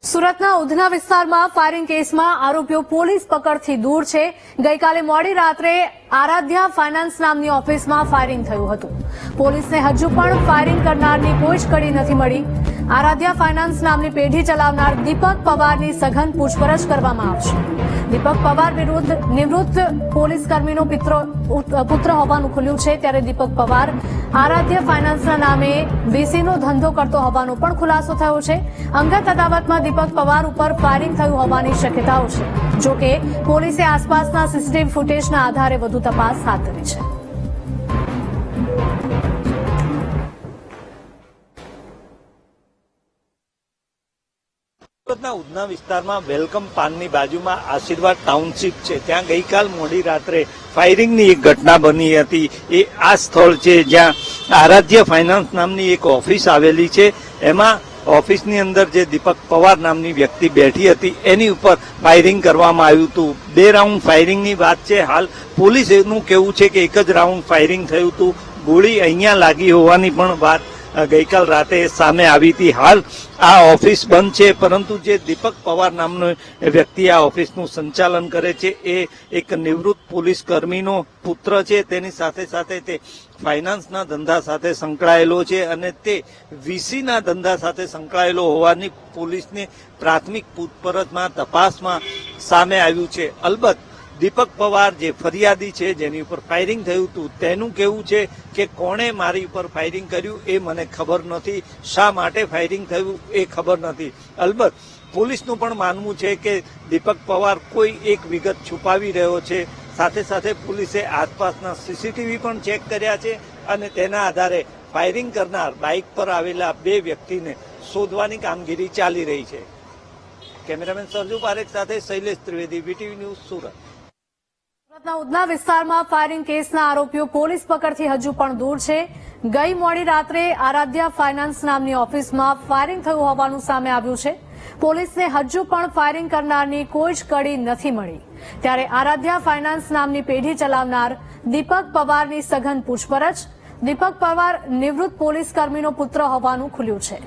સુરતના ઉધના વિસ્તારમાં ફાયરિંગ કેસમાં આરોપીઓ પોલીસ પકડથી દૂર છે। ગઈકાલે મોડી રાત્રે આરાધ્યા ફાઇનાન્સ નામની ઓફિસમાં ફાયરિંગ થયું હતું। પોલીસને હજુ પણ ફાયરિંગ કરનારની કોઈ જ કડી નથી મળી। આરાધ્યા ફાઇનાન્સ નામની પેઢી ચલાવનાર દીપક પવારની સઘન પૂછપરછ કરવામાં આવશે। દીપક પવાર વિરુદ્ધ નિવૃત્ત પોલીસકર્મીનો પુત્ર હોવાનું ખુલ્યું છે, ત્યારે દીપક પવાર આરાધ્યા ફાઇનાન્સના નામે વીસીનો ધંધો કરતો હોવાનો પણ ખુલાસો થયો છે। અંગત અદાવતમાં દીપક પવાર ઉપર ફાયરિંગ થયું હોવાની શક્યતાઓ છે। જોકે પોલીસે આસપાસના સીસીટીવી ફૂટેજના આધારે વધુ તપાસ હાથ ધરી છે। સુરતના ઉધના વિસ્તારમાં વેલકમ પાનની બાજુમાં આશીર્વાદ ટાઉનશીપ છે, ત્યાં ગઈકાલ મોડી રાત્રે ફાયરિંગની એક ઘટના બની હતી। એ આ સ્થળ છે જ્યાં આરાધ્ય ફાઇનાન્સ નામની એક ઓફિસ આવેલી છે। એમાં ઓફિસની અંદર જે દીપક પવાર નામની વ્યક્તિ બેઠી હતી એની ઉપર ફાયરિંગ કરવામાં આવ્યું હતું। 2 રાઉન્ડ ફાયરિંગની વાત છે। હાલ પોલીસનું કહેવું છે કે એક જ રાઉન્ડ ફાયરિંગ થયું હતું। ગોળી અહીંયા લાગી હોવાની પણ વાત ગઈકાલ રાતે સામે આવી હતી। હાલ આ ઓફિસ બંધ છે, પરંતુ જે દીપક પવાર નામનો વ્યક્તિ આ ઓફિસનું સંચાલન કરે છે એ એક નિવૃત્ત પોલીસ કર્મીનો પુત્ર છે। તેની સાથે સાથે તે ફાઇનાન્સના ધંધા સાથે સંકળાયેલો છે અને તે વીસીના ધંધા સાથે સંકળાયેલો હોવાની પોલીસની પ્રાથમિક પૂછપરછમાં તપાસમાં સામે આવ્યું છે। અલબત્ત દીપક પવાર જે ફરિયાદી છે, જેની ઉપર ફાયરિંગ થયું હતું, તેનું કહેવું છે કે કોણે મારી ઉપર ફાયરિંગ કર્યું એ મને ખબર નથી, શા માટે ફાયરિંગ થયું એ ખબર નથી। અલબત્ત પોલીસનું પણ માનવું છે કે દીપક પવાર કોઈ એક વિગત છુપાવી રહ્યો છે। સાથે સાથે પોલીસે આસપાસના સીસીટીવી પણ ચેક કર્યા છે અને તેના આધારે ફાયરિંગ કરનાર બાઇક પર આવેલા 2 વ્યક્તિને શોધવાની કામગીરી ચાલી રહી છે। કેમેરામેન સરજુ પારેખ સાથે શૈલેષ ત્રિવેદી, વીટીવી ન્યૂઝ, સુરત। સુરતના ઉધના વિસ્તારમાં ફાયરિંગ કેસના આરોપીઓ પોલીસ પકડથી હજુ પણ દૂર છે। ગઈ મોડી રાત્રે આરાધ્યા ફાઇનાન્સ નામની ઓફિસમાં ફાયરિંગ થયું હોવાનું સામે આવ્યું છે। પોલીસને હજુ પણ ફાયરિંગ કરનારની કોઈ જ કડી નથી મળી, ત્યારે આરાધ્યા ફાઇનાન્સ નામની પેઢી ચલાવનાર દીપક પવારની સઘન પૂછપરછ। દીપક પવાર નિવૃત્ત પોલીસકર્મીનો પુત્ર હોવાનું ખુલ્યું છે।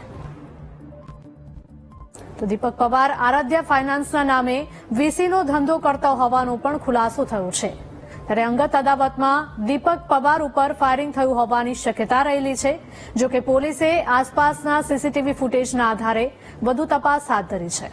તો દીપક પવાર આરાધ્યા ફાઇનાન્સના નામે વીસીનો ધંધો કરતા હોવાનો પણ ખુલાસો થયો છે, ત્યારે અંગત અદાવતમાં દીપક પવાર ઉપર ફાયરિંગ થયું હોવાની શક્યતા રહેલી છે। જોકે પોલીસે આસપાસના સીસીટીવી ફૂટેજના આધારે વધુ તપાસ હાથ ધરી છે।